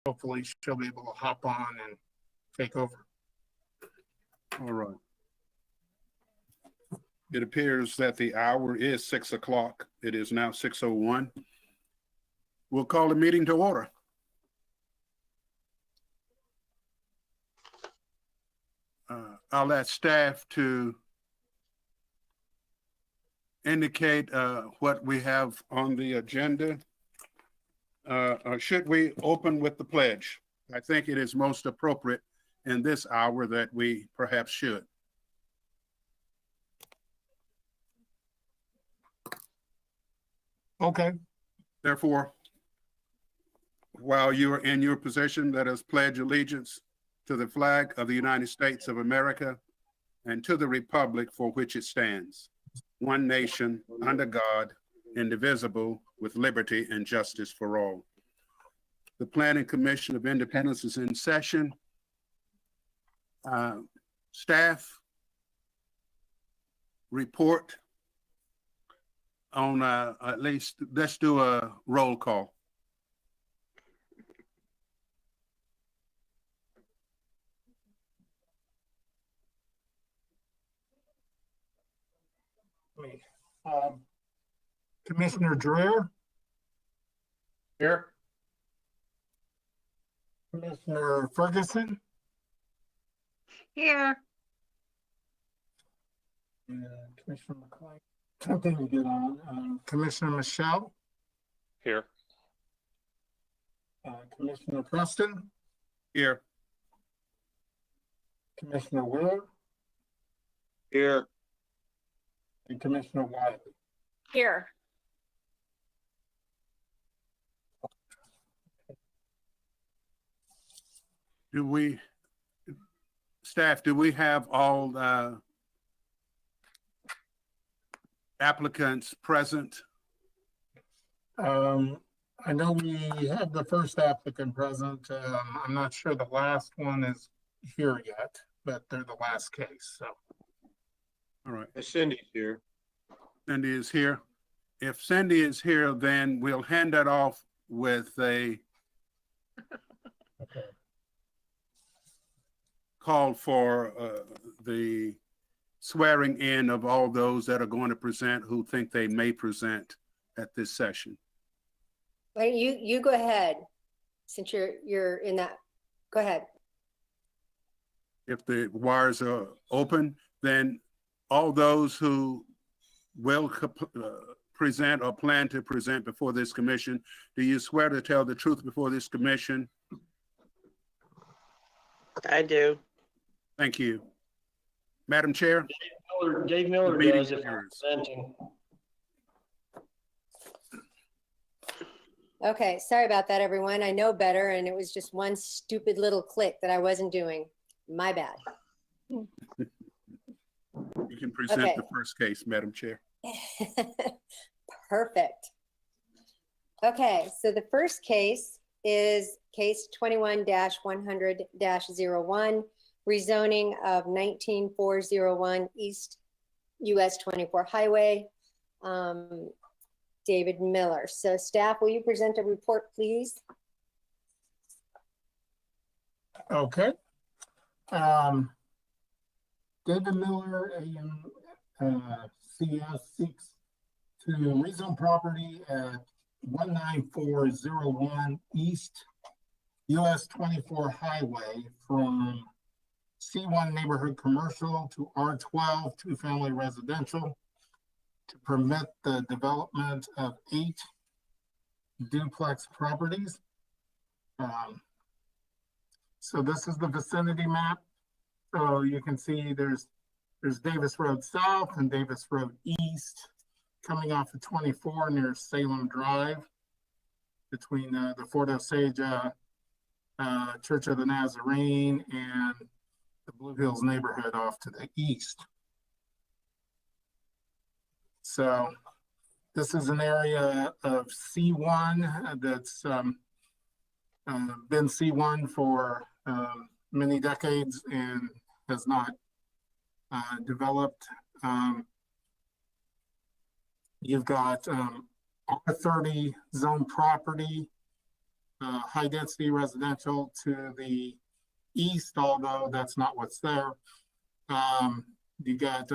hopefully she'll be able to hop on and take over. All right. It appears that the hour is 6 o'clock. It is now 6:01. We'll call the meeting to order. I'll ask staff to indicate what we have on the agenda. Should we open with the pledge? I think it is most appropriate in this hour that we perhaps should. Okay. Therefore, while you are in your position, let us pledge allegiance to the flag of the United States of America and to the republic for which it stands, one nation, under God, indivisible, with liberty and justice for all. The Planning Commission of Independence is in session. Staff report on at least, let's do a roll call. Commissioner Dreher. Here. Commissioner Ferguson. Here. And Commissioner McClain. Something to get on. Commissioner Michelle. Here. Commissioner Preston. Here. Commissioner Willard. Here. And Commissioner Wiley. Here. Do we, staff, do we have all applicants present? I know we have the first applicant present. I'm not sure the last one is here yet, but they're the last case, so. All right. Cindy's here. Cindy is here. If Cindy is here, then we'll hand that off with a Okay. call for the swearing in of all those that are going to present who think they may present at this session. Wait, you go ahead, since you're in that. Go ahead. If the wires are open, then all those who will present or plan to present before this commission, do you swear to tell the truth before this commission? I do. Thank you. Madam Chair? Dave Miller The meeting does if is I'm yours. presenting. Okay, sorry about that, everyone. I know better, and it was just one stupid little click that I wasn't doing. My bad. You can present Okay. the first case, Madam Chair. Perfect. Okay, so the first case is case 21-100-01, rezoning of 19401 East US 24 Highway. David Miller. So staff, will you present a report, please? Okay. David Miller, CS seeks to rezone property at 19401 East US 24 Highway from C1 neighborhood commercial to R12 two-family residential to permit the development of 8 duplex properties. So this is the vicinity map. So you can see there's Davis Road South and Davis Road East coming off of 24 near Salem Drive between the Fort Osage Church of the Nazarene and the Blue Hills neighborhood off to the east. So this is an area of C1 that's been C1 for many decades and has not developed. You've got R30 zone property high density residential to the east, although that's not what's there. You got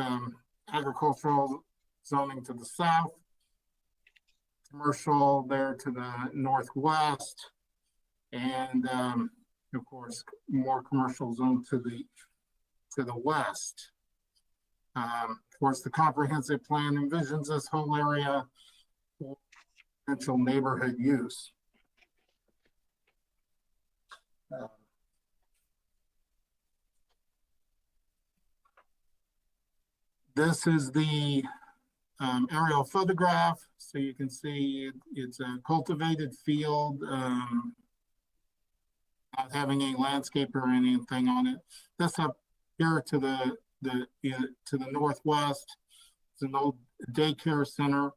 agricultural zoning to the south, commercial there to the northwest, and of course, more commercial zone to the west. Of course, the comprehensive plan envisions this whole area for potential neighborhood use. This is the aerial photograph. So you can see it's a cultivated field, not having any landscape or anything on it. This up here to the northwest is an old daycare center.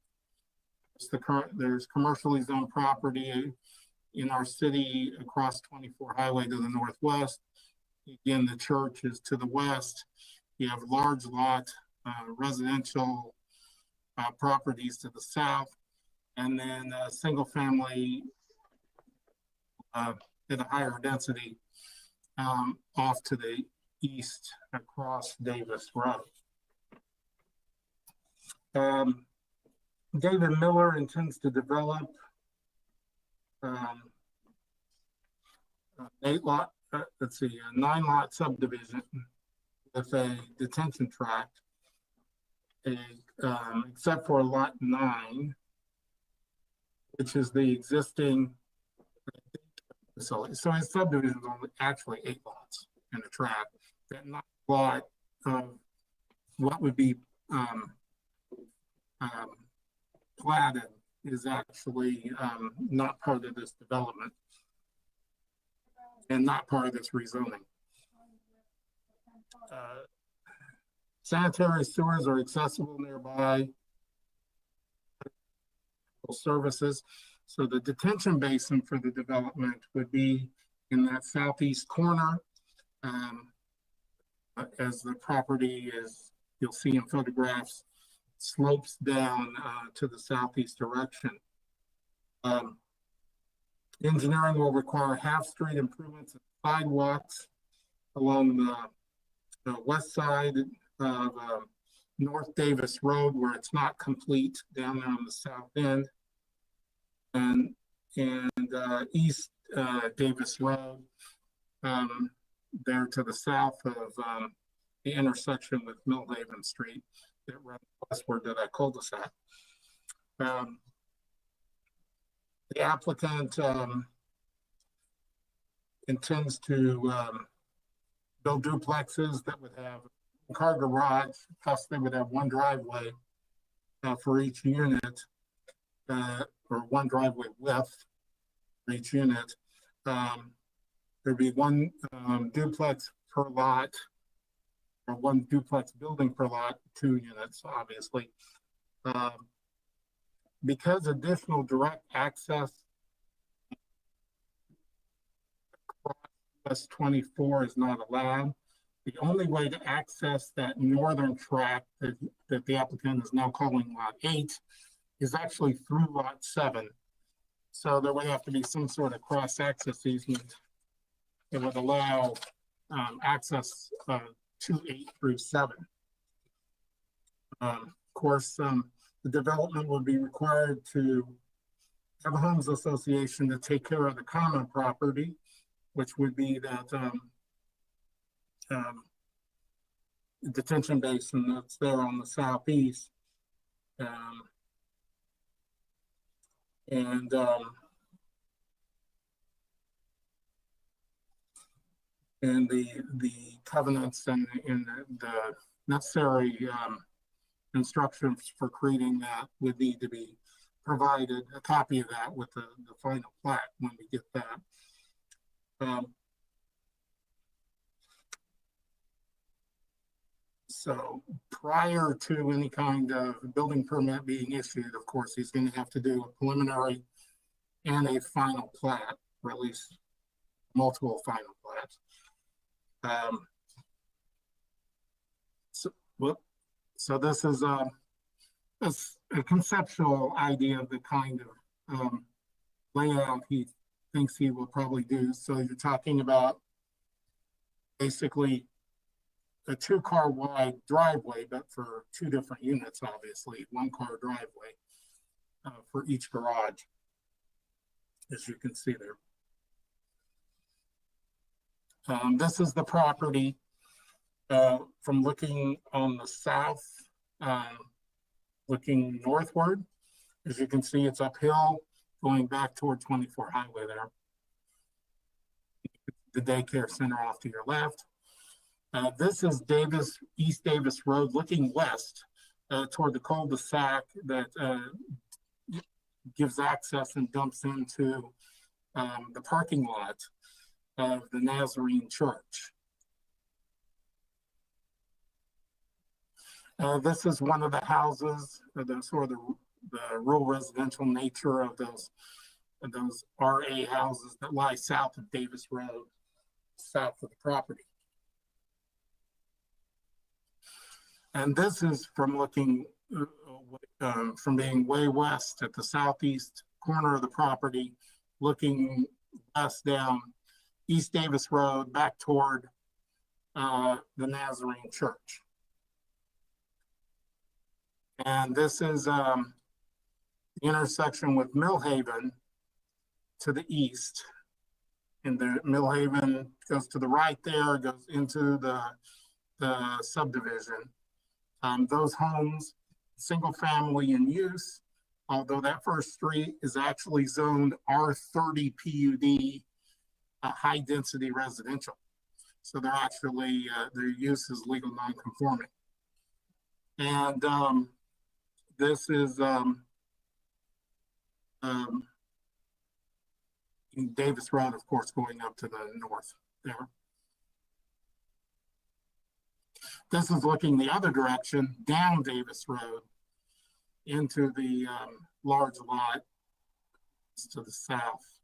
There's commercially zoned property in our city across 24 Highway to the northwest. Again, the church is to the west. You have large lot residential properties to the south, and then single family at a higher density off to the east across Davis Road. David Miller intends to develop 9-lot subdivision with a detention tract, except for lot 9, which is the existing facility. So his subdivision is only actually 8 lots in the tract. That 9 lot of what would be platted is actually not part of this development and not part of this rezoning. Sanitary sewers are accessible nearby. Services. So the detention basin for the development would be in that southeast corner. As the property is, you'll see in photographs, slopes down to the southeast direction. Engineering will require half-street improvements and sidewalks along the west side of North Davis Road, where it's not complete, down there on the south end, and East Davis Road, there to the south of the intersection with Millhaven Street that runs westward to that cul-de-sac. The applicant intends to build duplexes that would have a car garage, plus they would have one driveway for each unit, or one driveway width for each unit. There'd be one duplex per lot, or one duplex building per lot, 2 units, obviously. Because additional direct access across US 24 is not allowed, the only way to access that northern tract that the applicant is now calling lot 8 is actually through lot 7. So there would have to be some sort of cross-access easement that would allow access to 8 through 7. Of course, the development would be required to have a homes association to take care of the common property, which would be that detention basin that's there on the southeast. And the covenants and the necessary instructions for creating that would need to be provided, a copy of that with the final plat when we get that. So prior to any kind of building permit being issued, of course, he's going to have to do a preliminary and a final plat, or at least multiple final plats. So this is a conceptual idea of the kind of layout he thinks he will probably do. So you're talking about basically a 2-car wide driveway, but for 2 different units, obviously, 1-car driveway for each garage, as you can see there. This is the property from looking on the south, looking northward. As you can see, it's uphill going back toward 24 Highway there. The daycare center off to your left. This is East Davis Road looking west toward the cul-de-sac that gives access and dumps into the parking lot of the Nazarene Church. This is one of the houses, the sort of the rural residential nature of those RA houses that lie south of Davis Road, south of the property. And this is from looking, from being way west at the southeast corner of the property, looking west down East Davis Road back toward the Nazarene Church. And this is the intersection with Millhaven to the east. And the Millhaven goes to the right there, goes into the subdivision. Those homes, single family in use, although that first street is actually zoned R30 PUD, high density residential. So they're actually, their use is legal non-conforming. And this is Davis Road, of course, going up to the north there. This is looking the other direction, down Davis Road into the large lot to the south.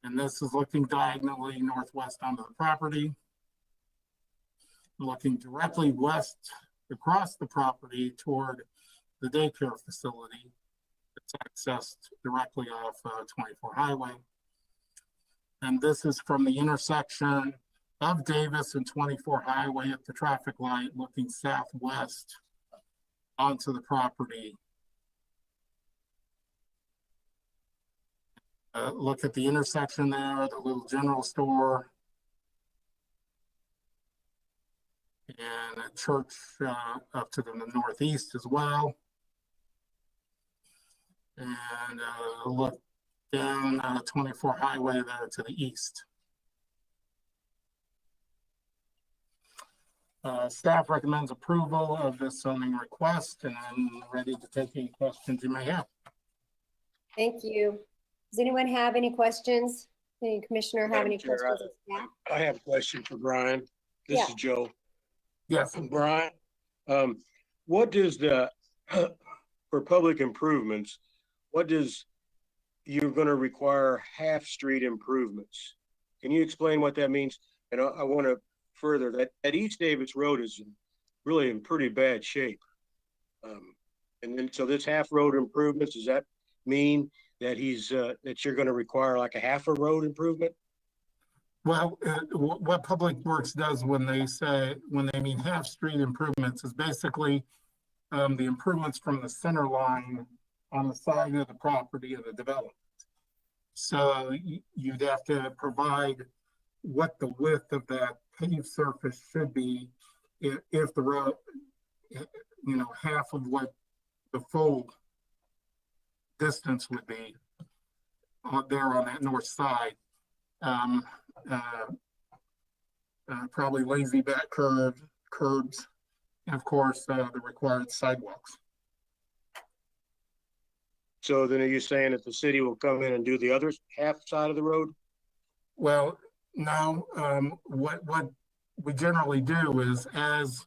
And this is looking diagonally northwest onto the property. Looking directly west across the property toward the daycare facility. It's accessed directly off 24 Highway. And this is from the intersection of Davis and 24 Highway at the traffic light, looking southwest onto the property. Look at the intersection there, the little general store, and a church up to the northeast as well. And look down 24 Highway there to the east. Staff recommends approval of this zoning request, and I'm ready to take any questions you may have. Thank you. Does anyone have any questions? Any commissioner have any Madam Chair, questions? of staff? I have a question for Brian. This Yeah. is Joe. Yes. Brian, what does for public improvements, what does you're going to require half-street improvements? Can you explain what that means? And I want to further that East Davis Road is really in pretty bad shape. And then, so this half road improvements, does that mean that that you're going to require like a half a road improvement? Well, what Public Works does when they mean half street improvements is basically the improvements from the center line on the side of the property of the development. So you'd have to provide what the width of that paved surface should be if the road, half of what the full distance would be there on that north side. Probably lazy back curbs, and of course the required sidewalks. So then are you saying that the city will come in and do the other half side of the road? Well, no. What we generally do is as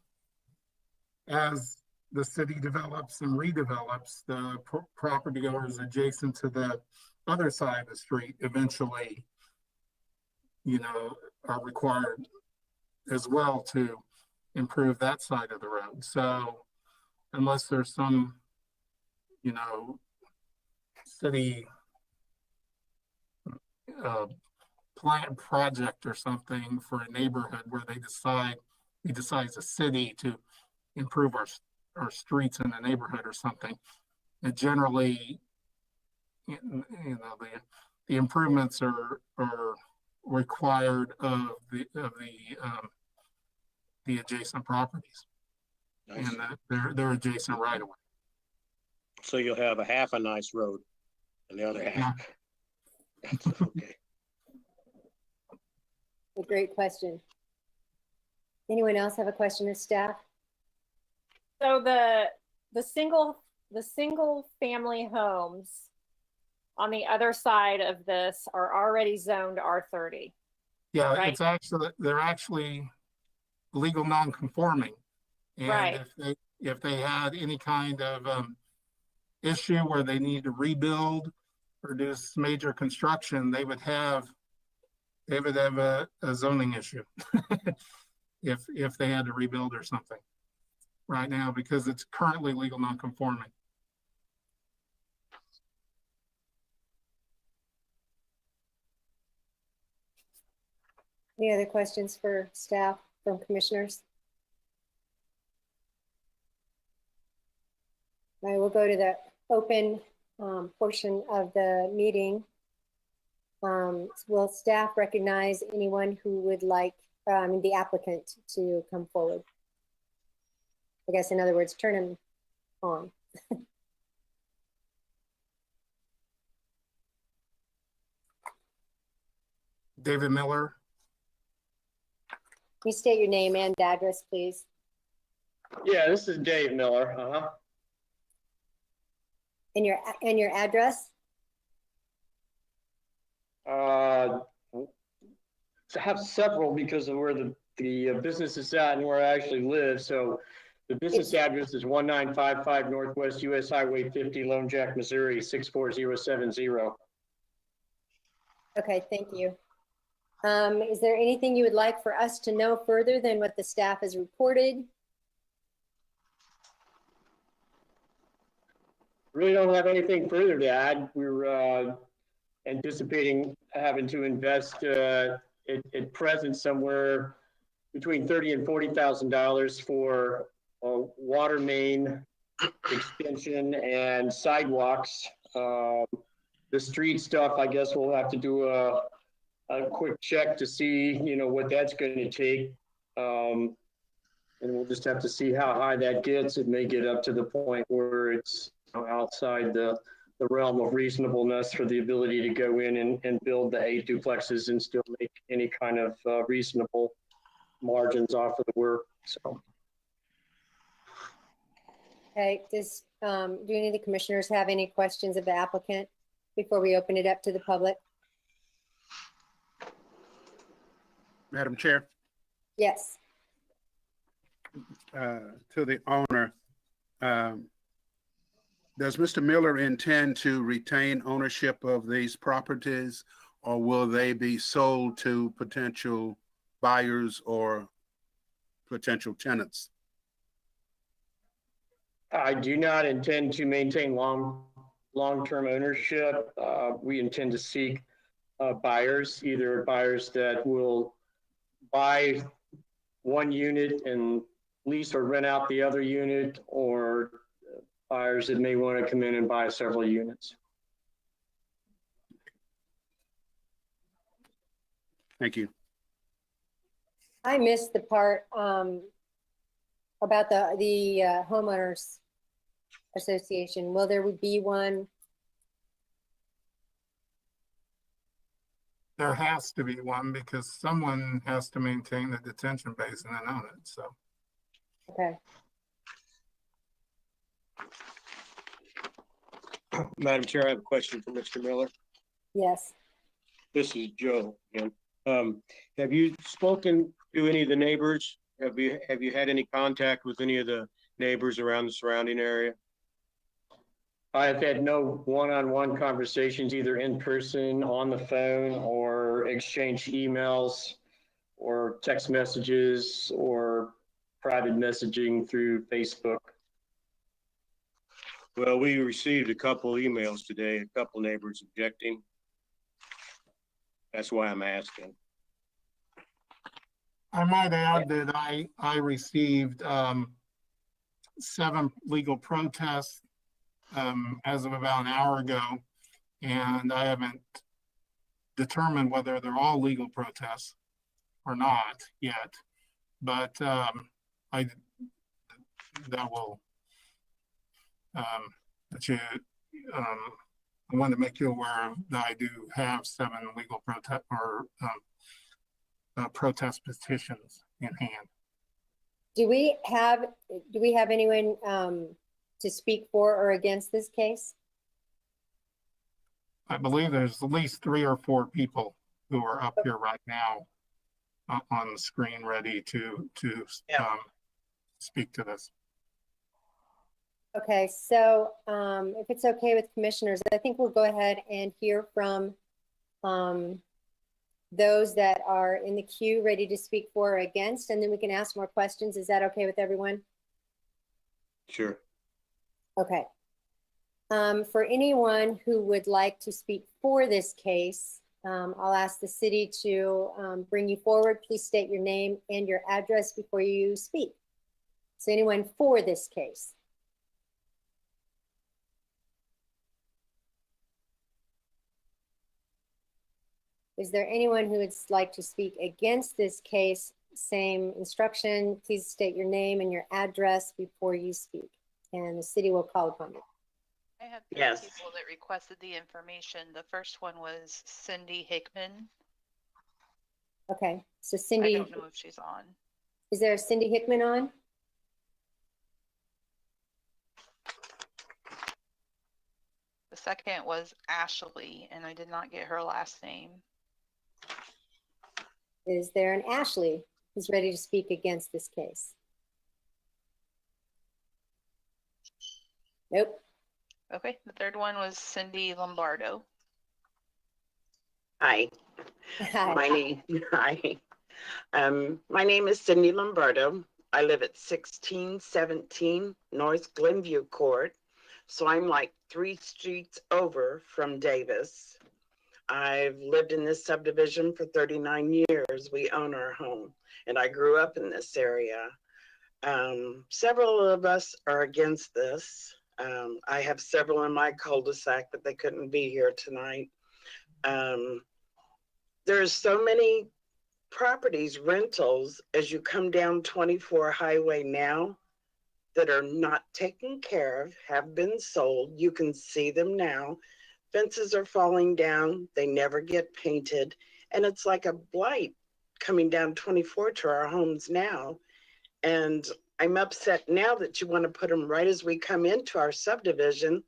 the city develops and redevelops, the property owners adjacent to the other side of the street eventually, are required as well to improve that side of the road. So unless there's some, city plant project or something for a neighborhood where he decides a city to improve our streets in the neighborhood or something. And generally, the improvements are required of the adjacent properties, Nice. and they're adjacent right away. So you'll have a half a nice road and the other half. Okay. A great question. Anyone else have a question of staff? So the single family homes on the other side of this are already zoned R30. Yeah, Right. they're actually legal non-conforming. And Right. if they had any kind of issue where they need to rebuild or do major construction, they would have a zoning issue if they had to rebuild or something right now, because it's currently legal non-conforming. Any other questions for staff from commissioners? All right, we'll go to the open portion of the meeting. Will staff recognize anyone who would like the applicant to come forward? I guess, in other words, turn him on. David Miller. Can you state your name and address, please? Yeah, this is Dave Miller. And your address? I have several because of where the business is at and where I actually live. So the business address is 1955 Northwest US Highway 50, Lone Jack, Missouri 64070. Okay, thank you. Is there anything you would like for us to know further than what the staff has reported? Really don't have anything further to add. We're anticipating having to invest at present somewhere between $30,000 and $40,000 for a water main extension and sidewalks. The street stuff, I guess we'll have to do a quick check to see, what that's going to take. And we'll just have to see how high that gets. It may get up to the point where it's outside the realm of reasonableness for the ability to go in and build the 8 duplexes and still make any kind of reasonable margins off of the work. So. Okay, do any of the commissioners have any questions of the applicant before we open it up to the public? Madam Chair, Yes. to the owner, does Mr. Miller intend to retain ownership of these properties, or will they be sold to potential buyers or potential tenants? I do not intend to maintain long-term ownership. We intend to seek buyers, either buyers that will buy one unit and lease or rent out the other unit, or buyers that may want to come in and buy several units. Thank you. I missed the part about the homeowners association. Will there be one? There has to be one because someone has to maintain the detention basin and own it, so. Okay. Madam Chair, I have a question for Mr. Miller. Yes. This is Joe again. Have you spoken to any of the neighbors? Have you had any contact with any of the neighbors around the surrounding area? I have had no one-on-one conversations, either in person, on the phone, or exchanged emails or text messages or private messaging through Facebook. Well, we received a couple emails today, a couple neighbors objecting. That's why I'm asking. I might add that I received 7 legal protests as of about an hour ago, and I haven't determined whether they're all legal protests or not yet. But I that will that you I want to make you aware that I do have 7 legal protest or protest petitions in hand. Do we have anyone to speak for or against this case? I believe there's at least 3 or 4 people who are up here right now on the screen ready to speak to this. Okay, so if it's okay with commissioners, I think we'll go ahead and hear from those that are in the queue ready to speak for or against, and then we can ask more questions. Is that okay with everyone? Sure. Okay. For anyone who would like to speak for this case, I'll ask the city to bring you forward. Please state your name and your address before you speak. So anyone for this case? Is there anyone who would like to speak against this case? Same instruction. Please state your name and your address before you speak, and the city will call upon you. I have 3 people that requested the information. The first one was Cindy Hickman. Okay, so I Cindy, don't know if she's on. is there a Cindy Hickman on? The second was Ashley, and I did not get her last name. Is there an Ashley who's ready to speak against this case? Nope. Okay, the third one was Cindy Lombardo. Hi, Hi. my name is Cindy Lombardo. I live at 1617 North Glenview Court. So I'm like 3 streets over from Davis. I've lived in this subdivision for 39 years. We own our home, and I grew up in this area. Several of us are against this. I have several in my cul-de-sac, but they couldn't be here tonight. There's so many properties, rentals, as you come down 24 highway now that are not taken care of, have been sold. You can see them now. Fences are falling down. They never get painted. And it's like a blight coming down 24 to our homes now. And I'm upset now that you want to put them right as we come into our subdivision.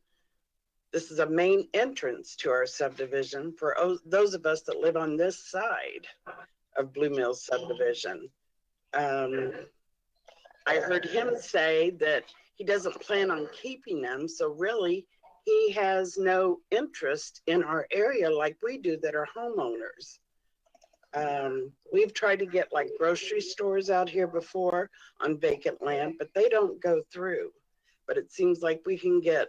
This is a main entrance to our subdivision for those of us that live on this side of Blue Mills subdivision. I heard him say that he doesn't plan on keeping them. So really, he has no interest in our area like we do that are homeowners. We've tried to get like grocery stores out here before on vacant land, but they don't go through. But it seems like we can get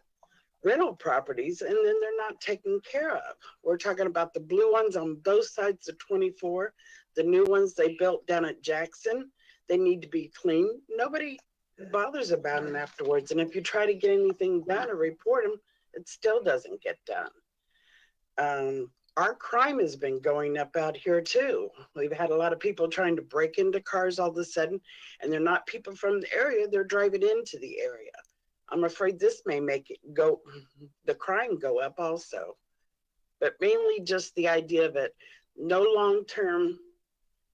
rental properties and then they're not taken care of. We're talking about the blue ones on both sides of 24, the new ones they built down at Jackson. They need to be cleaned. Nobody bothers about them afterwards. And if you try to get anything done or report them, it still doesn't get done. Our crime has been going up out here too. We've had a lot of people trying to break into cars all of a sudden, and they're not people from the area, they're driving into the area. I'm afraid this may make it go, the crime go up also. But mainly just the idea of it, no long-term,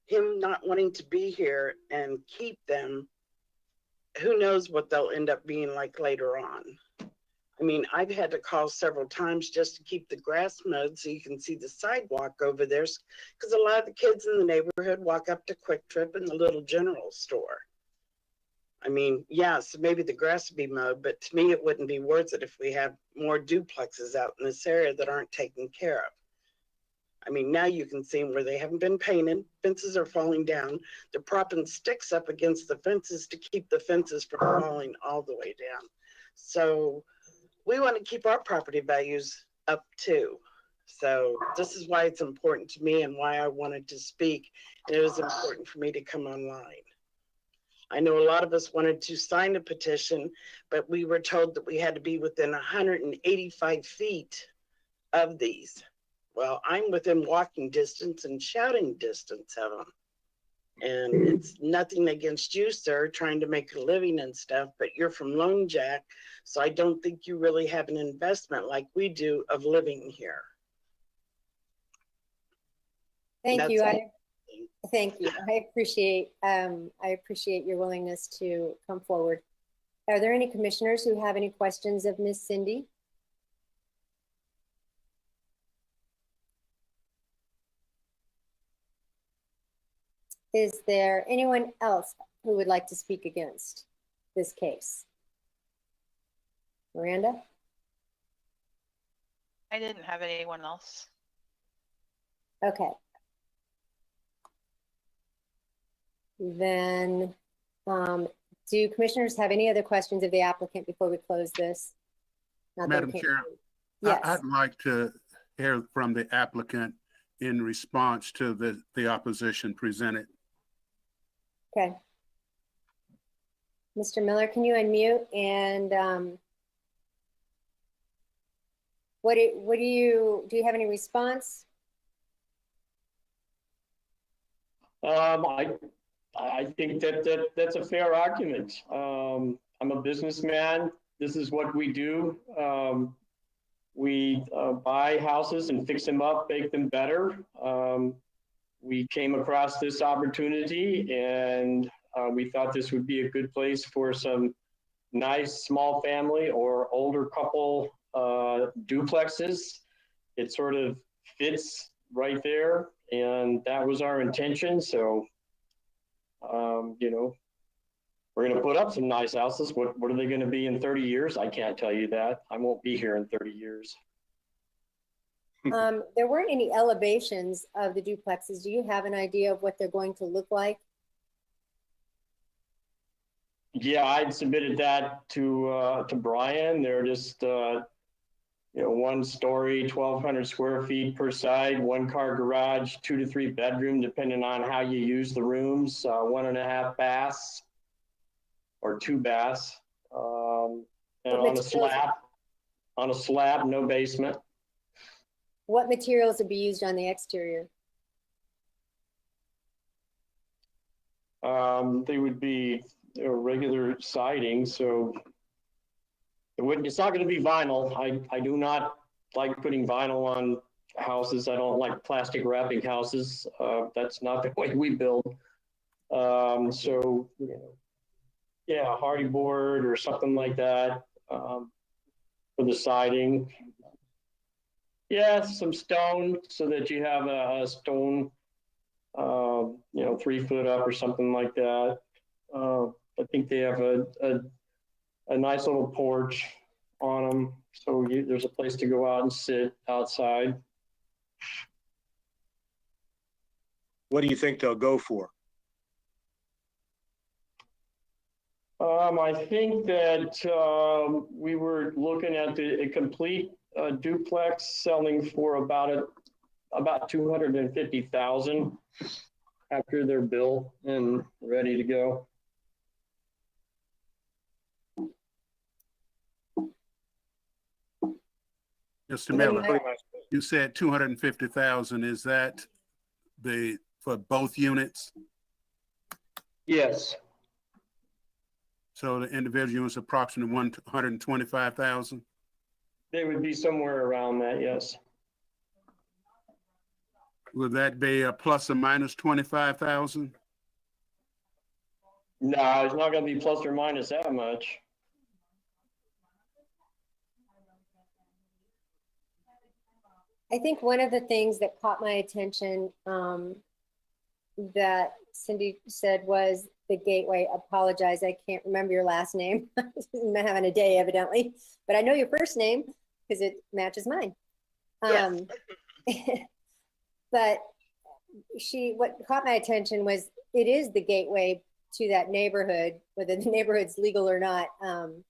him not wanting to be here and keep them, who knows what they'll end up being like later on. I mean, I've had to call several times just to keep the grass mowed so you can see the sidewalk over there, because a lot of the kids in the neighborhood walk up to Quick Trip and the little general store. I mean, yeah, so maybe the grass would be mowed, but to me, it wouldn't be worth it if we have more duplexes out in this area that aren't taken care of. I mean, now you can see where they haven't been painted, fences are falling down. They're propping sticks up against the fences to keep the fences from falling all the way down. So we want to keep our property values up too. So this is why it's important to me and why I wanted to speak. And it was important for me to come online. I know a lot of us wanted to sign a petition, but we were told that we had to be within 185 feet of these. Well, I'm within walking distance and shouting distance of them. And it's nothing against you, sir, trying to make a living and stuff, but you're from Lone Jack, so I don't think you really have an investment like we do of living here. Thank you. That's Thank you. I appreciate your willingness to come forward. Are there any commissioners who have any questions of Ms. Cindy? Is there anyone else who would like to speak against this case? Miranda? I didn't have anyone else. Okay. Then, do commissioners have any other questions of the applicant before we close this? Not that we Madam can't- Chair, Yes. I'd like to hear from the applicant in response to the opposition presented. Okay. Mr. Miller, can you unmute and do you have any response? I think that's a fair argument. I'm a businessman. This is what we do. We buy houses and fix them up, make them better. We came across this opportunity and we thought this would be a good place for some nice small family or older couple duplexes. It sort of fits right there, and that was our intention. So, you know, we're going to put up some nice houses. What are they going to be in 30 years? I can't tell you that. I won't be here in 30 years. There weren't any elevations of the duplexes. Do you have an idea of what they're going to look like? Yeah, I'd submitted that to Brian. They're just, you know, 1 story, 1,200 square feet per side, 1 car garage, 2 to 3 bedroom, depending on how you use the rooms, 1.5 baths or 2 baths, and on a slab, no basement. What materials would be used on the exterior? They would be, you know, regular siding, so it's not going to be vinyl. I do not like putting vinyl on houses. I don't like plastic wrapping houses. That's not the way we build. So, you know, yeah, hardy board or something like that for the siding. Yeah, some stone so that you have a stone, you know, 3 foot up or something like that. I think they have a nice little porch on them, so there's a place to go out and sit outside. What do you think they'll go for? I think that we were looking at a complete duplex selling for about 250,000 after they're built and ready to go. Mr. Miller, you said 250,000. Is that for both units? Yes. So the individual units approximately 125,000? They would be somewhere around that, yes. Would that be a plus or minus 25,000? No, it's not going to be plus or minus that much. I think one of the things that caught my attention that Cindy said was the gateway. Apologize, I can't remember your last name. I'm having a day evidently, but I know your first name because it matches mine. Yes. But what caught my attention was it is the gateway to that neighborhood, whether the neighborhood's legal or not.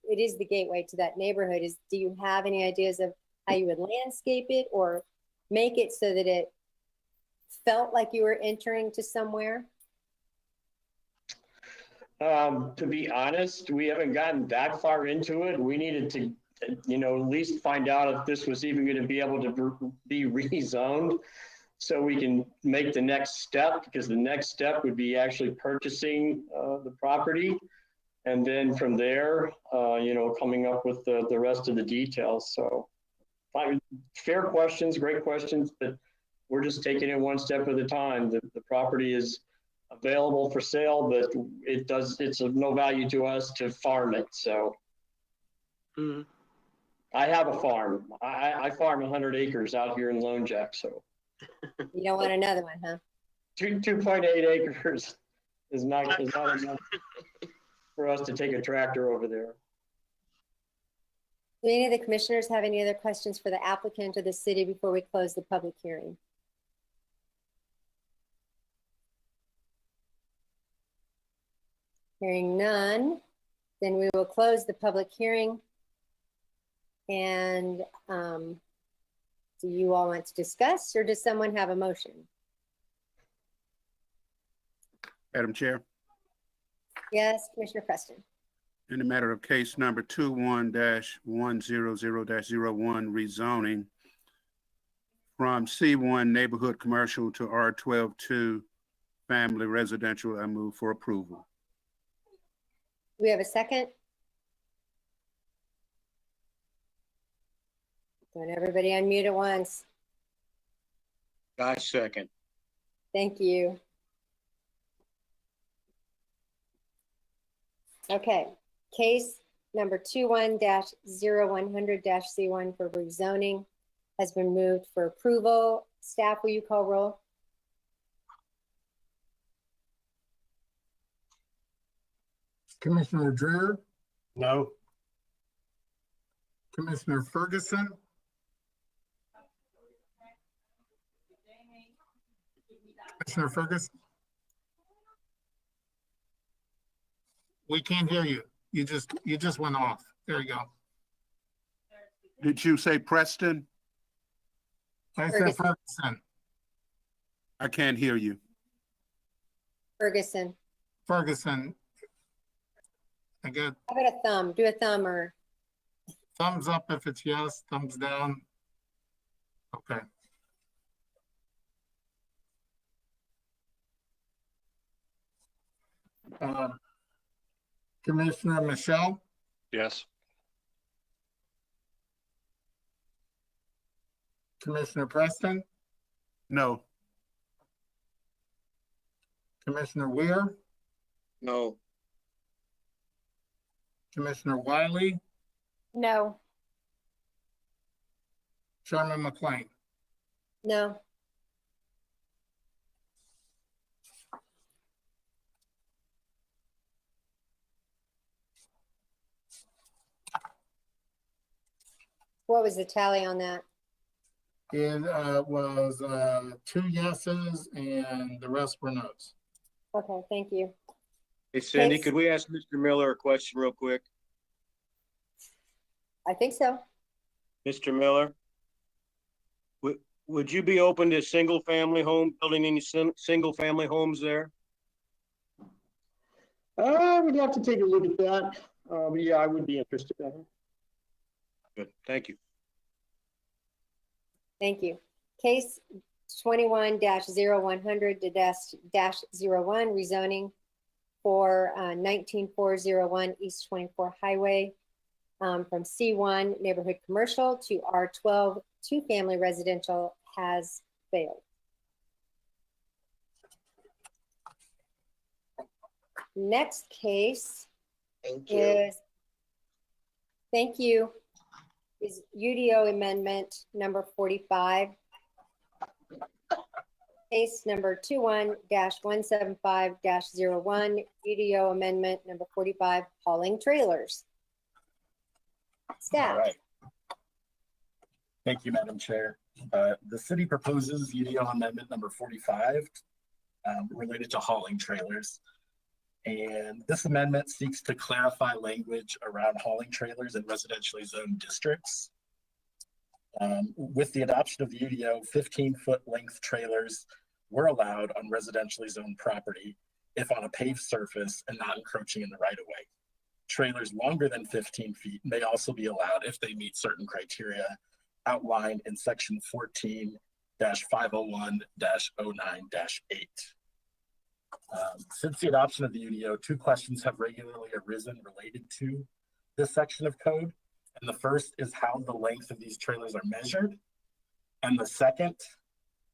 It is the gateway to that neighborhood. Do you have any ideas of how you would landscape it or make it so that it felt like you were entering to somewhere? To be honest, we haven't gotten that far into it. We needed to, at least find out if this was even going to be able to be rezoned, so we can make the next step, because the next step would be actually purchasing the property. And then from there, coming up with the rest of the details. So fair questions, great questions, but we're just taking it one step at a time. The property is available for sale, but it's of no value to us to farm it. So I have a farm. I farm 100 acres out here in Lone Jack. So You don't want another one, huh? 2.8 acres is not enough for us to take a tractor over there. Do any of the commissioners have any other questions for the applicant or the city before we close the public hearing? Hearing none, then we will close the public hearing. And do you all want to discuss, or does someone have a motion? Madam Chair, Yes, Commissioner Preston. in the matter of case number 21-100-01 rezoning from C1 neighborhood commercial to R12-2 family residential, I move for approval. Do we have a second? Don't everybody unmute at once. I second. Thank you. Okay, case number 21-0100-C1 for rezoning has been moved for approval. Staff, will you call roll? Commissioner Dreer, No. Commissioner Ferguson, Commissioner Ferguson. We can't hear you. You just went off. There you go. Did you say Preston? I said Ferguson. I can't hear you. Ferguson. Ferguson. I got How about a thumb? Do a thumb or thumbs up if it's yes, thumbs down. Okay. Commissioner Michelle, Yes. Commissioner Preston, No. Commissioner Weir, No. Commissioner Wiley, No. Chairman McLean. no? What was the tally on that? It was 2 yeses and the rest were no's. Okay, thank you. Hey, Cindy, Case- could we ask Mr. Miller a question real quick? I think so. Mr. Miller? Would you be open to single-family home, building any single-family homes there? We'd have to take a look at that. But yeah, I would be interested in it. Good, thank you. Thank you. Case 21-0100-01 rezoning for 19401 East 24 Highway from C1 neighborhood commercial to R12 two-family residential has failed. Next case Thank you. is, thank you, is UDO amendment number 45. Case number 21-175-01, UDO amendment number 45, hauling trailers. All Staff, right. Thank you, Madam Chair. The city proposes UDO amendment number 45 related to hauling trailers. And this amendment seeks to clarify language around hauling trailers in residentially zoned districts. With the adoption of the UDO, 15-foot length trailers were allowed on residentially zoned property if on a paved surface and not encroaching in the right-of-way. Trailers longer than 15 feet may also be allowed if they meet certain criteria outlined in section 14-501-09-8. Since the adoption of the UDO, two questions have regularly arisen related to this section of code. And the first is how the length of these trailers are measured. And the second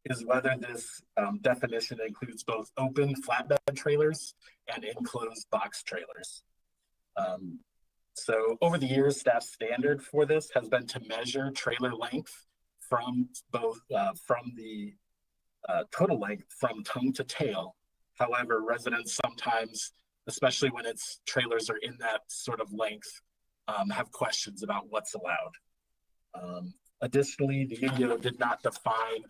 is whether this definition includes both open flatbed trailers and enclosed box trailers. So over the years, staff standard for this has been to measure trailer length from both from the total length from tongue to tail. However, residents sometimes, especially when its trailers are in that sort of length, have questions about what's allowed. Additionally, the UDO did not define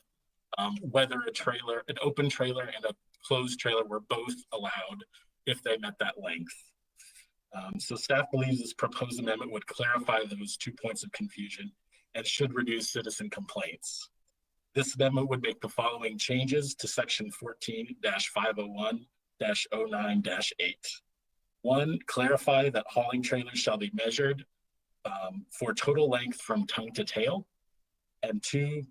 whether an open trailer and a closed trailer were both allowed if they met that length. So staff believes this proposed amendment would clarify those 2 points of confusion and should reduce citizen complaints. This amendment would make the following changes to section 14-501-09-8. 1, clarify that hauling trailers shall be measured for total length from tongue to tail. And 2,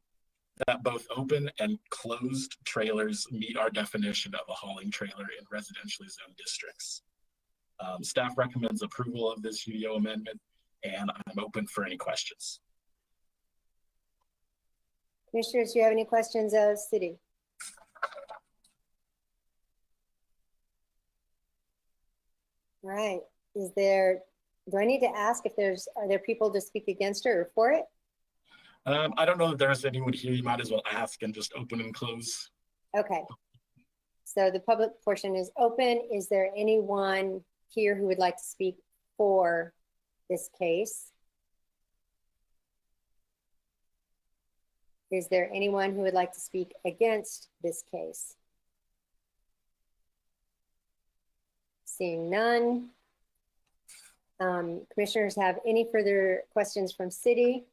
that both open and closed trailers meet our definition of a hauling trailer in residentially zoned districts. Staff recommends approval of this UDO amendment, and I'm open for any questions. Commissioners, do you have any questions of city? All right, do I need to ask if are there people to speak against it or for it? I don't know if there's anyone here. You might as well ask and just open and close. Okay, so the public portion is open. Is there anyone here who would like to speak for this case? Is there anyone who would like to speak against this case? Seeing none. Commissioners have any further questions from city?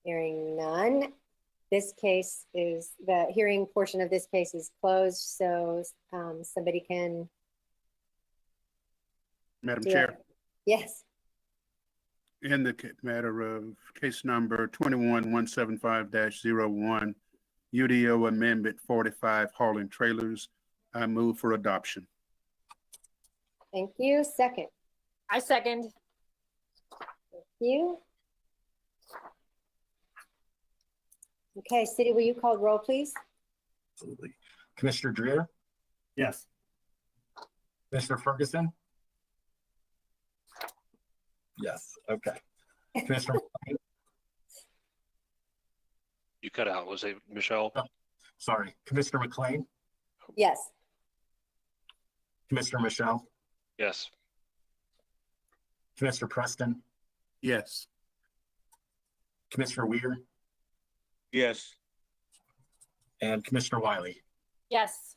Hearing none. This case is, the hearing portion of this case is closed, so somebody can. Madam Chair, Yes. in the matter of case number 21175-01, UDO Amendment 45 hauling trailers, I move for adoption. Thank you. Second. I second. Thank you. Okay, City, will you call roll, please? Absolutely. Commissioner Dreer? Yes. Commissioner Ferguson? Yes, okay. Commissioner You cut out. Was it Michelle? sorry, Commissioner McLean? Yes. Commissioner Michelle? Yes. Commissioner Preston? Yes. Commissioner Weir? Yes. And Commissioner Wiley? Yes.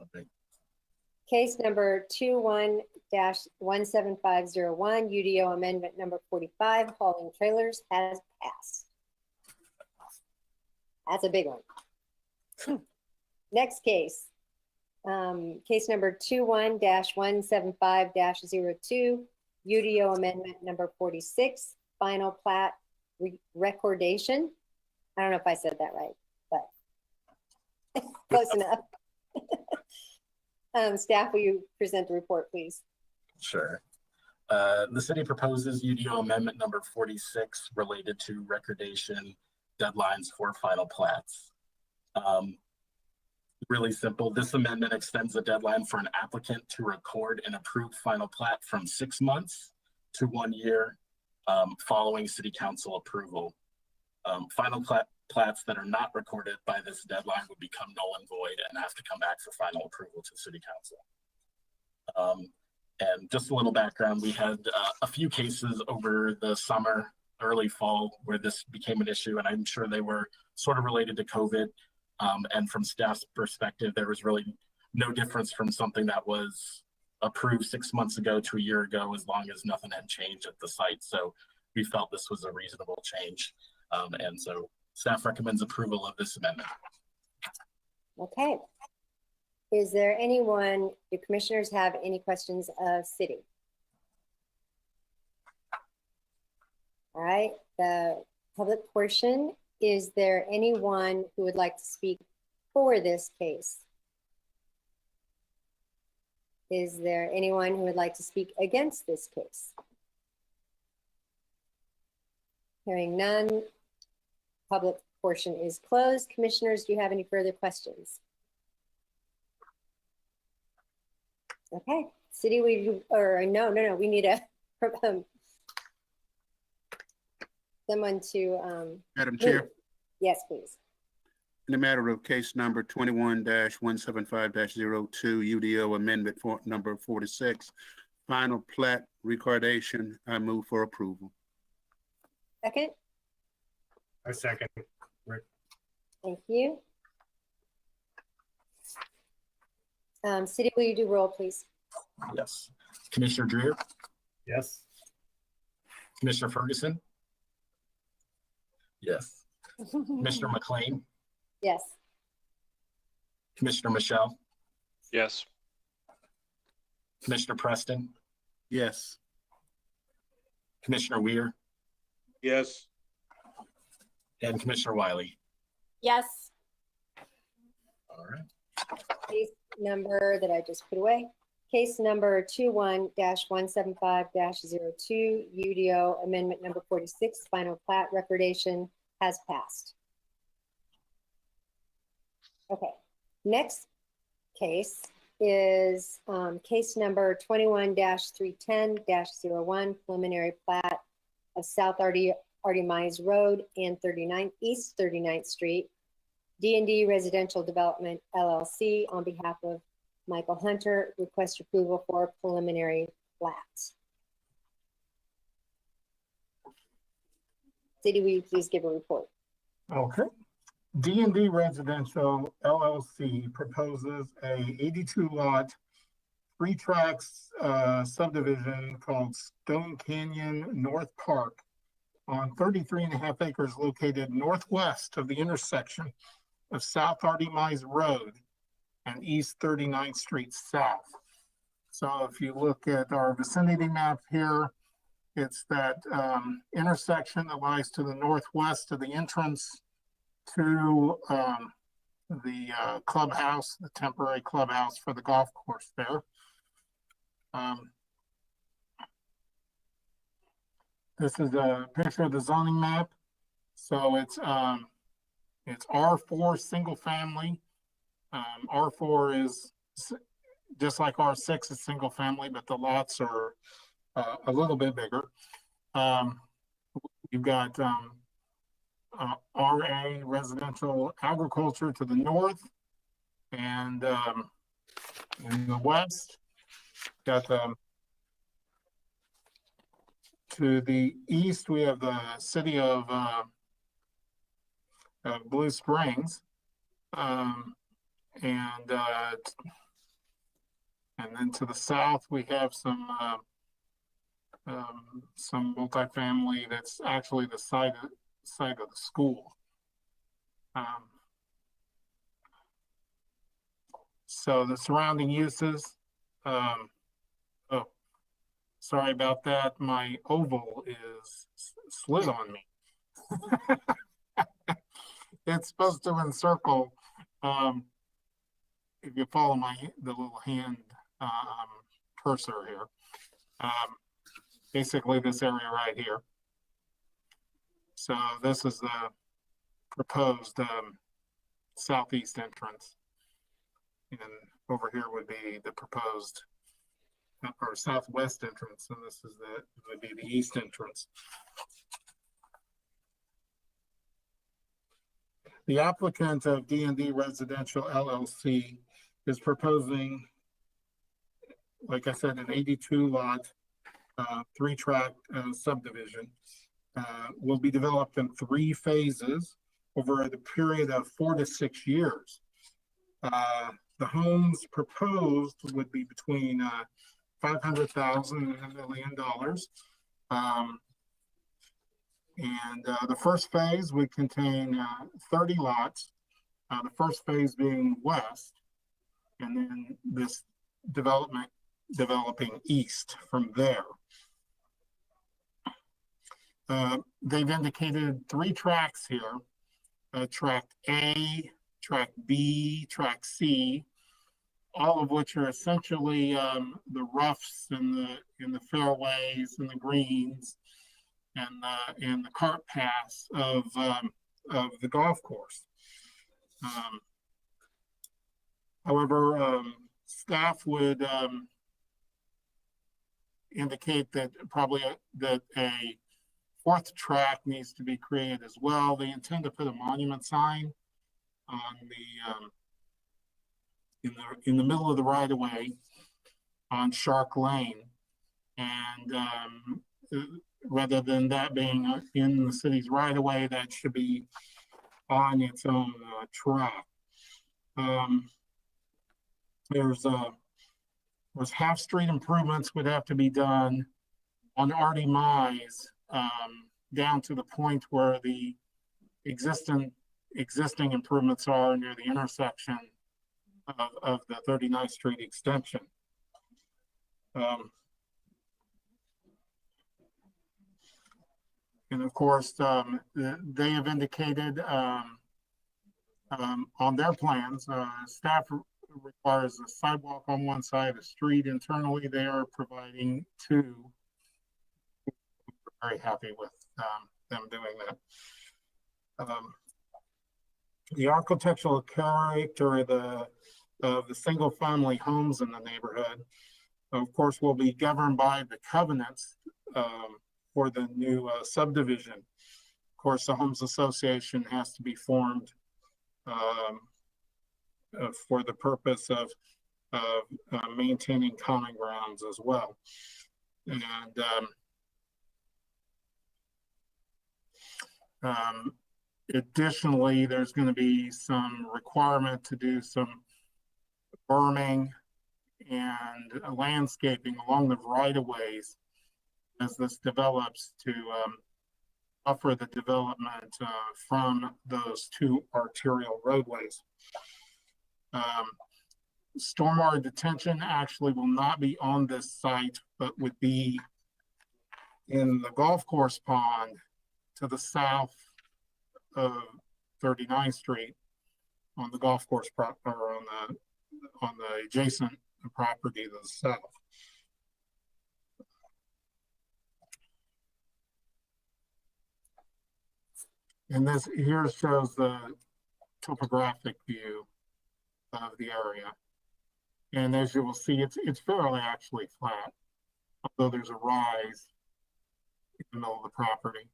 Okay. Case number 21-17501, UDO amendment number 45, hauling trailers has passed. That's a big one. Next case. Case number 21-175-02, UDO amendment number 46, final plat recordation. I don't know if I said that right, but close enough. Staff, will you present the report, please? Sure. The city proposes UDO amendment number 46 related to recordation deadlines for final plats. Really simple. This amendment extends the deadline for an applicant to record an approved final plat from 6 months to 1 year following city council approval. Final plats that are not recorded by this deadline would become null and void and have to come back for final approval to city council. And just a little background, we had a few cases over the summer, early fall, where this became an issue, and I'm sure they were sort of related to COVID. And from staff's perspective, there was really no difference from something that was approved 6 months ago to a year ago, as long as nothing had changed at the site. So we felt this was a reasonable change. And so staff recommends approval of this amendment. Okay. Is there anyone, do commissioners have any questions of city? All right, the public portion, is there anyone who would like to speak for this case? Is there anyone who would like to speak against this case? Hearing none, public portion is closed. Commissioners, do you have any further questions? Okay, city, we need a, someone to, Madam Chair, yes, please. in the matter of case number 21-175-02, UDO amendment for number 46, final plat recordation, I move for approval. Second, I second. thank you. City, will you do roll, please? Yes. Commissioner Dreer, Yes. Commissioner Ferguson. Yes. Commissioner McLean, Yes. Commissioner Michelle, Yes. Commissioner Preston, Yes. Commissioner Weir, Yes. and Commissioner Wiley. Yes. All right. Case number that I just put away. Case number 21-175-02, UDO amendment number 46, final plat recordation has passed. Okay, next case is case number 21-310-01, preliminary plat of South Artie Mize Road and East 39th Street, D&D Residential Development LLC, on behalf of Michael Hunter, request approval for preliminary plat. City, will you please give a report? Okay. D&D Residential LLC proposes a 82 lot, 3 tracks subdivision called Stone Canyon North Park on 33.5 acres located northwest of the intersection of South Artie Mize Road and East 39th Street South. So if you look at our vicinity map here, it's that intersection that lies to the northwest of the entrance to the clubhouse, the temporary clubhouse for the golf course there. This is a picture of the zoning map. So it's R4 single family. R4 is just like R6 is single family, but the lots are a little bit bigger. You've got RA residential agriculture to the north, and in the west, got to the east, we have the city of Blue Springs, and then to the south we have some multifamily that's actually the site of the school. So the surrounding uses, oh, sorry about that. My oval is slid on me. It's supposed to encircle, if you follow the little hand cursor here, basically this area right here. So this is the proposed southeast entrance. And over here would be the proposed or southwest entrance, and this is would be the east entrance. The applicant of D&D Residential LLC is proposing, like I said, an 82 lot, 3 track subdivision. Will be developed in 3 phases over the period of 4 to 6 years. The homes proposed would be between 500,000 and $1 million. The first phase would contain 30 lots, the first phase being west, and then this developing east from there. They've indicated 3 tracks here, track A, track B, track C, all of which are essentially the roughs and the fairways and the greens and the cart paths of the golf course. However, staff would indicate that probably that a 4th track needs to be created as well. They intend to put a monument sign on in the middle of the right of way on Shark Lane, and rather than that being in the city's right of way, that should be on its own track. There's half street improvements would have to be done on Artie Mize, down to the point where the existing improvements are near the intersection of the 39th Street extension. And of course, they have indicated on their plans, staff requires a sidewalk on one side of the street. Internally, they are providing 2. We're very happy with them doing that. The architectural character of the single-family homes in the neighborhood, of course, will be governed by the covenants for the new subdivision. Of course, the Homes Association has to be formed for the purpose of maintaining common grounds as well. And additionally, there's going to be some requirement to do some berming and landscaping along the right-of-ways as this develops to buffer the development from those 2 arterial roadways. Stormwater detention actually will not be on this site, but would be in the golf course pond to the south of 39th Street on the golf course or on the adjacent property to the south. And this here shows the topographic view of the area. And as you will see, it's fairly actually flat, although there's a rise in the middle of the property.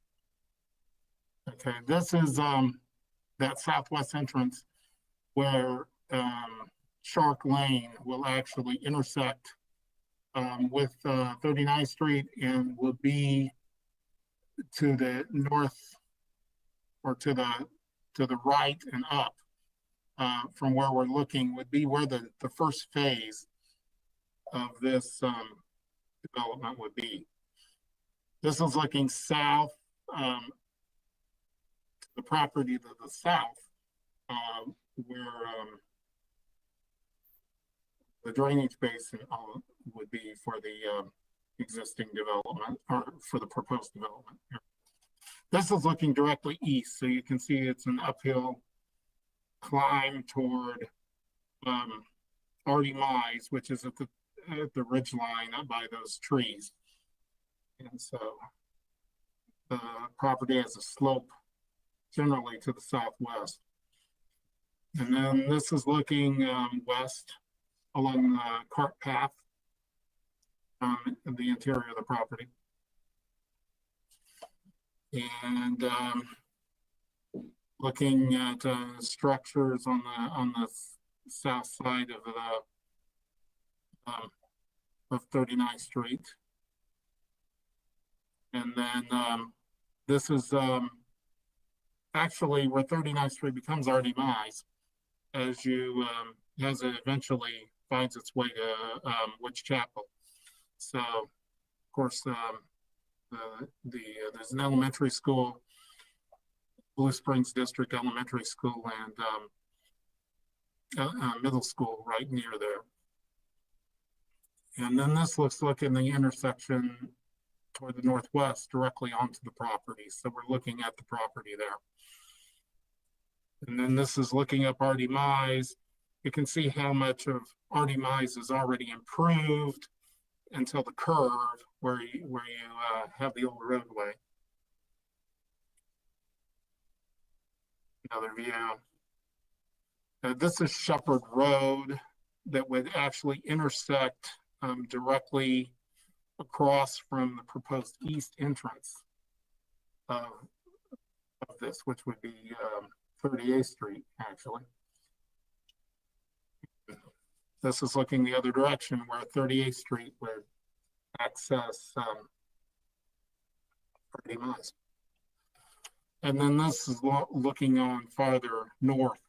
Okay, this is that southwest entrance where Shark Lane will actually intersect with 39th Street and will be to the north or to the right and up from where we're looking would be where the first phase of this development would be. This is looking south, the property to the south, where the drainage basin would be for the existing development or for the proposed development. This is looking directly east, so you can see it's an uphill climb toward Artie Mize, which is at the ridge line up by those trees. And so the property has a slope generally to the southwest. And then this is looking west along the cart path in the interior of the property. And looking at structures on the south side of 39th Street. And then this is actually where 39th Street becomes Artie Mize. as it eventually finds its way to Woods Chapel. So, of course, there's an elementary school, Blue Springs District Elementary School, and middle school right near there. And then this looks like in the intersection toward the northwest, directly onto the property. So we're looking at the property there. And then this is looking up Artie Mize. You can see how much of Artie Mize is already improved until the curve where you have the old roadway. Another view. This is Shepherd Road that would actually intersect directly across from the proposed east entrance of this, which would be 38th Street, actually. This is looking the other direction where 38th Street would access Artie Mize. And then this is looking on farther north,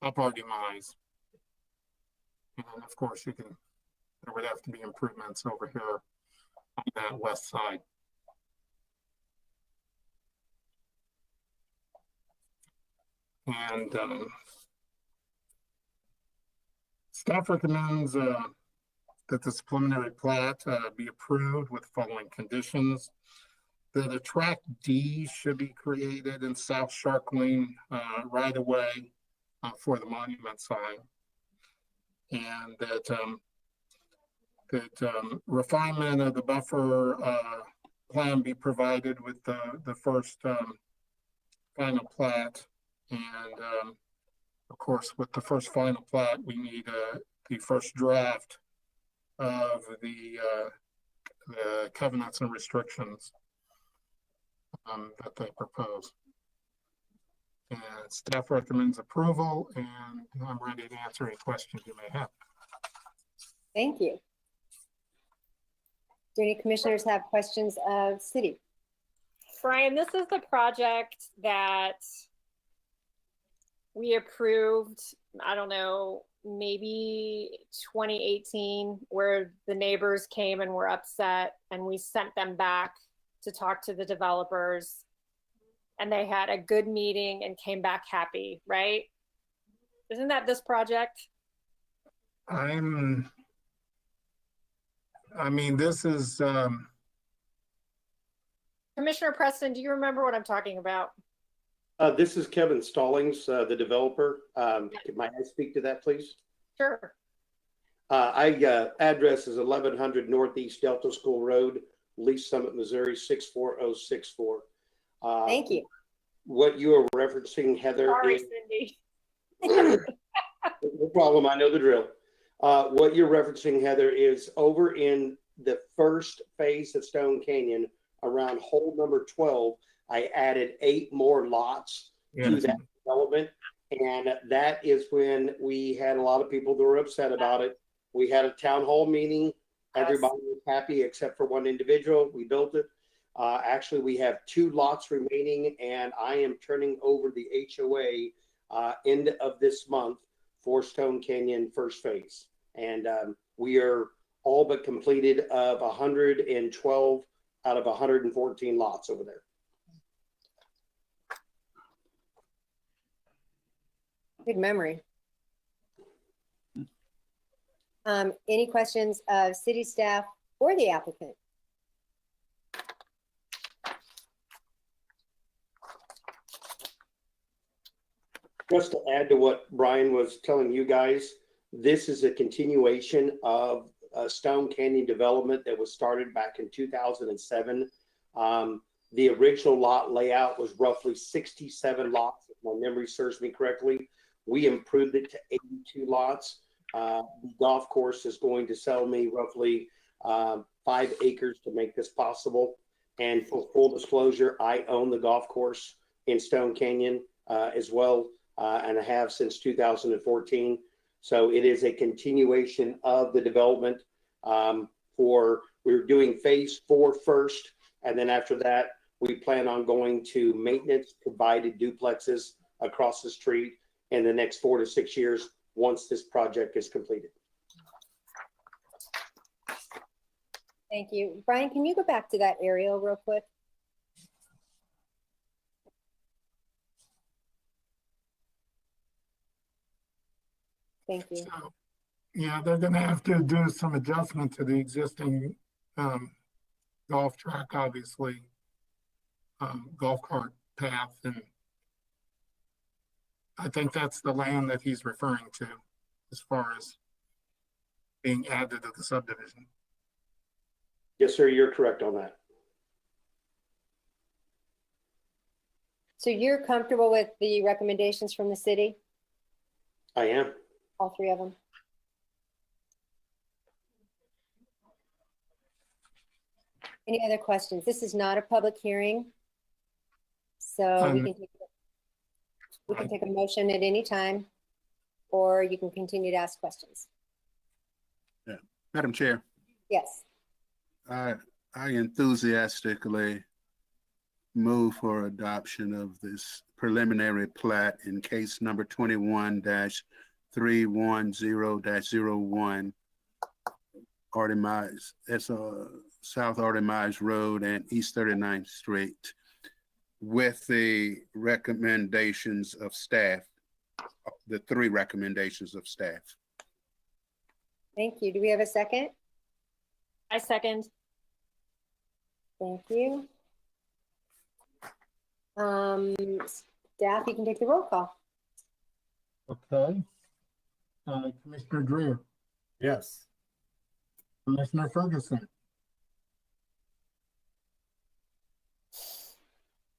up Artie Mize. And of course, there would have to be improvements over here on that west side. And staff recommends that this preliminary plat be approved with the following conditions. That a track D should be created in South Shark Lane right away for the monument sign. And that refinement of the buffer plan be provided with the first final plat. And of course, with the first final plat, we need the first draft of the covenants and restrictions that they propose. And staff recommends approval, and I'm ready to answer any questions you may have. Thank you. Do any commissioners have questions of city? Brian, this is the project that we approved, I don't know, maybe 2018, where the neighbors came and were upset and we sent them back to talk to the developers, and they had a good meeting and came back happy, right? Isn't that this project? I mean, this is, Commissioner Preston, do you remember what I'm talking about? This is Kevin Stallings, the developer. Might I speak to that, please? Sure. Address is 1100 Northeast Delta School Road, Lee's Summit, Missouri, 64064. Thank you. What you are referencing, Heather, Sorry, is, Cindy. no problem, I know the drill. What you're referencing, Heather, is over in the first phase of Stone Canyon, around hole number 12, I added 8 more lots to that development. And that is when we had a lot of people that were upset about it. We had a town hall meeting. Everybody was happy except for one individual. We built it. Actually, we have 2 lots remaining, and I am turning over the HOA end of this month for Stone Canyon first phase. And we are all but completed of 112 out of 114 lots over there. Good memory. Any questions of city staff or the applicant? Just to add to what Brian was telling you guys, this is a continuation of Stone Canyon development that was started back in 2007. The original lot layout was roughly 67 lots, if my memory serves me correctly. We improved it to 82 lots. The golf course is going to sell me roughly 5 acres to make this possible. And for full disclosure, I own the golf course in Stone Canyon as well, and I have since 2014. So it is a continuation of the development. We're doing phase 4 first, and then after that, we plan on going to maintenance provided duplexes across the street. in the next 4 to 6 years once this project is completed. Thank you. Brian, can you go back to that aerial real quick? Thank you. So, yeah, they're gonna have to do some adjustment to the existing golf track, obviously, golf cart path, and I think that's the land that he's referring to as far as being added to the subdivision. Yes, sir, you're correct on that. So you're comfortable with the recommendations from the city, I am. all three of them? Any other questions? This is not a public hearing. So we can take a motion at any time, or you can continue to ask questions. Yeah. Madam Chair, Yes. I enthusiastically move for adoption of this preliminary plat in case number 21-310-01, Artemise, that's South Artemise Road and East 39th Street, with the recommendations of staff, the 3 recommendations of staff. Thank you. Do we have a second? I second. Thank you. Staff, you can take the roll call. Okay. Commissioner Dreer, Yes. Commissioner Ferguson.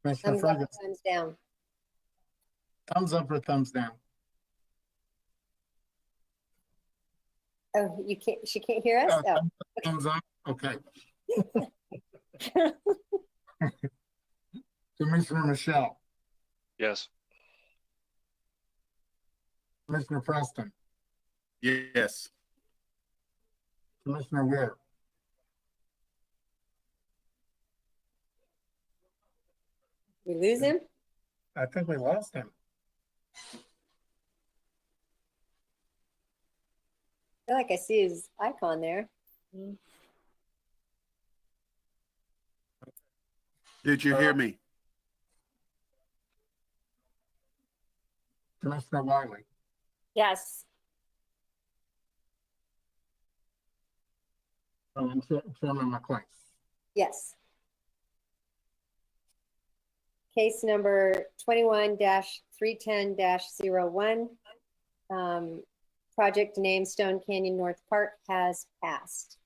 Commissioner Thumbs up, Ferguson, thumbs down. thumbs up or thumbs down? Oh, you can't, she can't hear us? Oh, Thumbs up, okay. Commissioner Michelle, Yes. Commissioner Preston, Yes. Commissioner Weir, we lose him? I think we lost him. I feel like I see his icon there. Did you hear me? Commissioner Wiley, Yes. and Chairman McLean. Yes. Case number 21-310-01. Project name Stone Canyon North Park has passed.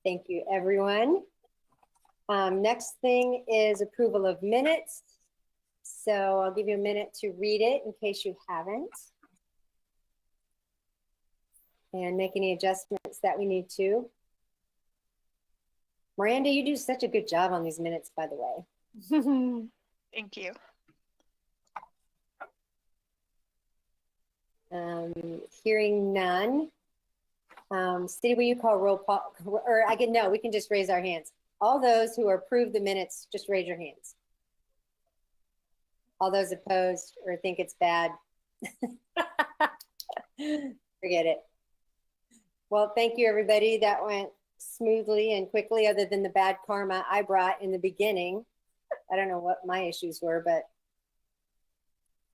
Thank you, everyone. Next thing is approval of minutes. So I'll give you a minute to read it in case you haven't. And make any adjustments that we need to. Miranda, you do such a good job on these minutes, by the way. Thank you. Hearing none. City, will you call roll call? Or no, we can just raise our hands. All those who approve the minutes, just raise your hands. All those opposed or think it's bad, forget it. Well, thank you, everybody. That went smoothly and quickly, other than the bad karma I brought in the beginning. I don't know what my issues were, but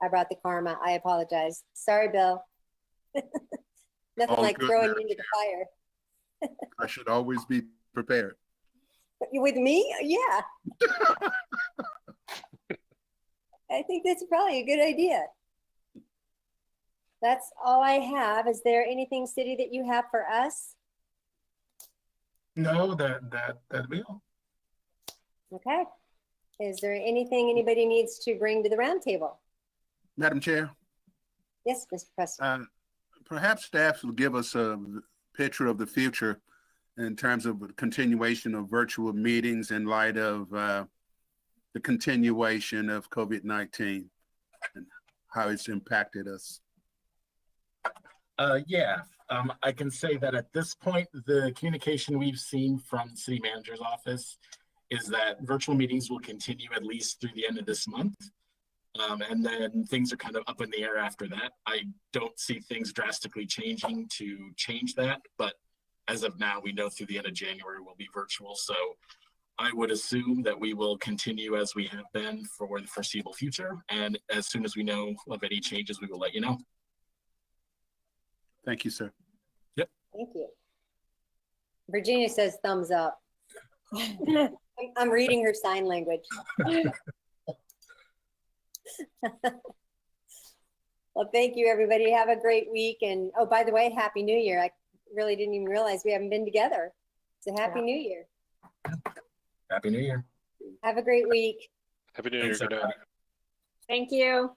I brought the karma. I apologize. Sorry, Bill. Nothing All like good, throwing Madam you into the fire. I should always be prepared. With me? Yeah. I think that's probably a good idea. That's all I have. Is there anything, City, that you have for us? No, that'd be all. Okay. Is there anything anybody needs to bring to the roundtable? Madam Chair, Yes, Mr. Preston. perhaps staff will give us a picture of the future in terms of continuation of virtual meetings in light of the continuation of COVID-19 and how it's impacted us. Yeah, I can say that at this point, the communication we've seen from the city manager's office is that virtual meetings will continue at least through the end of this month. And then things are kind of up in the air after that. I don't see things drastically changing to change that, but as of now, we know through the end of January will be virtual. So I would assume that we will continue as we have been for the foreseeable future. And as soon as we know of any changes, we will let you know. Thank you, sir. Thank you. Virginia says thumbs up. I'm reading her sign language. Well, thank you, everybody. Have a great week. And oh, by the way, Happy New Year. I really didn't even realize we haven't been together. So Happy New Year. Happy New Year. Have a great week. Happy New Year. Thanks, Good night. everybody. Thank you.